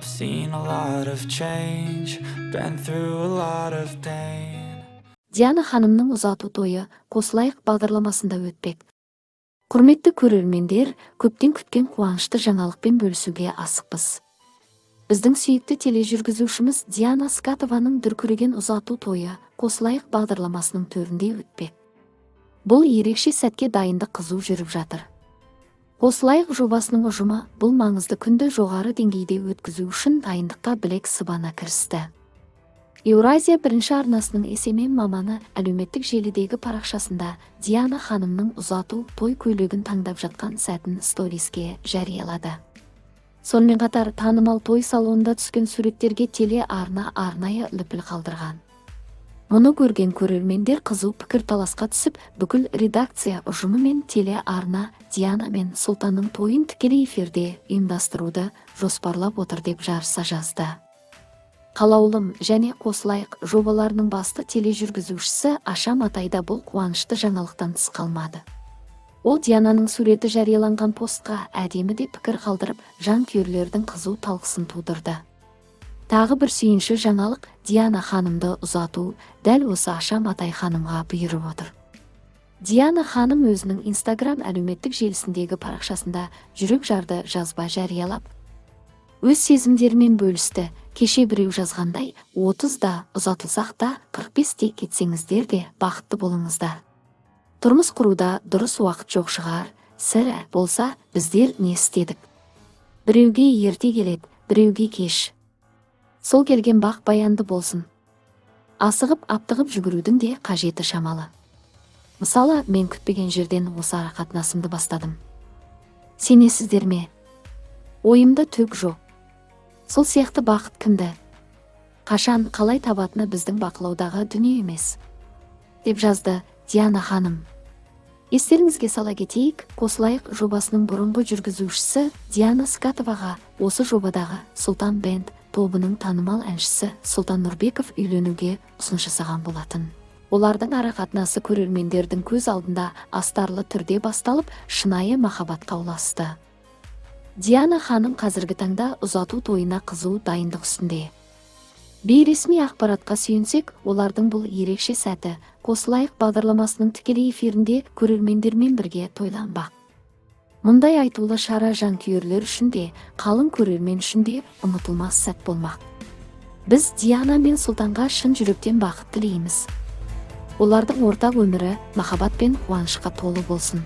I've seen a lot of change, been through a lot of pain. Диана ханымның ұзату тойы Қосылайық бағдарламасында өтпек. Құрметті көрермендер, көптен күткен қуанышты жаңалықпен бөлісуге асықпыз. Біздің сүйікті тележүргізушіміз Диана Скатованың дүркіреген ұзату тойы Қосылайық бағдарламасының төрінде өтпек. Бұл ерекше сәтке дайындық қызу жүріп жатыр. Қосылайық жобасының ұжымы бұл маңызды күнді жоғары деңгейде өткізу үшін дайындыққа білек сыбана кірісті. Еуразия бірінші арнасының SMM маманы әлеуметтік желідегі парақшасында Диана ханымның ұзату той көйлегін таңдап жатқан сәтін сториске жариялады. Сонымен қатар танымал той салонында түскен суреттерге телеарна арнайы лүпіл қалдырған. Мұны көрген көрермендер қызу пікір таласқа түсіп, бүкіл редакция ұжымы мен телеарна Диана мен Сұлтанның тойын тікелей эфирде ұйымдастыруды жоспарлап отыр деп жарыса жазды. Қалаулым және Қосылайық жобаларының басты тележүргізушісі Аша Матайда бұл қуанышты жаңалықтан тыс қалмады. Ол Диананың суреті жарияланған постқа әдемі де пікір қалдырып, жанкүйерлердің қызу талқысын тудырды. Тағы бір сүйінші жаңалық Диана ханымды ұзату дәл осы Аша Матай ханымға бұйырып отыр. Диана ханым өзінің Instagram әлеуметтік желісіндегі парақшасында жүрек жарды жазба жариялап, өз сезімдерімен бөлісті. Кеше біреу жазғандай, 30-да ұзатылсақ та 45-те кетсеңіздер де бақытты болыңыздар. Тұрмыс құруда дұрыс уақыт жоқ шығар, сірә болса біздер не істедік? Біреуге ерте келеді, біреуге кеш. Сол келген бақ баянды болсын. Асығып, аптығып жүгірудің де қажеті шамалы. Мысалы, мен күтпеген жерден осы ара қатынасымды бастадым. Сенесіздер ме? Ойымда түк жоқ. Сол сияқты бақыт кімді? Қашан, қалай табатыны біздің бақылаудағы дүние емес, деп жазды Диана ханым. Естеріңізге сала кетейік, Қосылайық жобасының бұрынғы жүргізушісі Диана Скатоваға осы жобадағы Сұлтан бенд тобының танымал әншісі Сұлтан Нұрбеков үйленуге ұсыныс жасаған болатын. Олардың ара қатынасы көрермендердің көз алдында астарлы түрде басталып, шынайы махаббатқа ұласты. Диана ханым қазіргі таңда ұзату тойына қызу дайындық үстінде. Бейресми ақпаратқа сүйенсек, олардың бұл ерекше сәті Қосылайық бағдарламасының тікелей эфирінде көрермендермен бірге тойланбақ. Мұндай айтулы шара жанкүйерлер үшін де, қалың көрермен үшін де ұмытылмас сәт болмақ. Біз Диана мен Сұлтанға шын жүректен бақыт тілейміз. Олардың ортақ өмірі махаббат пен қуанышқа толы болсын.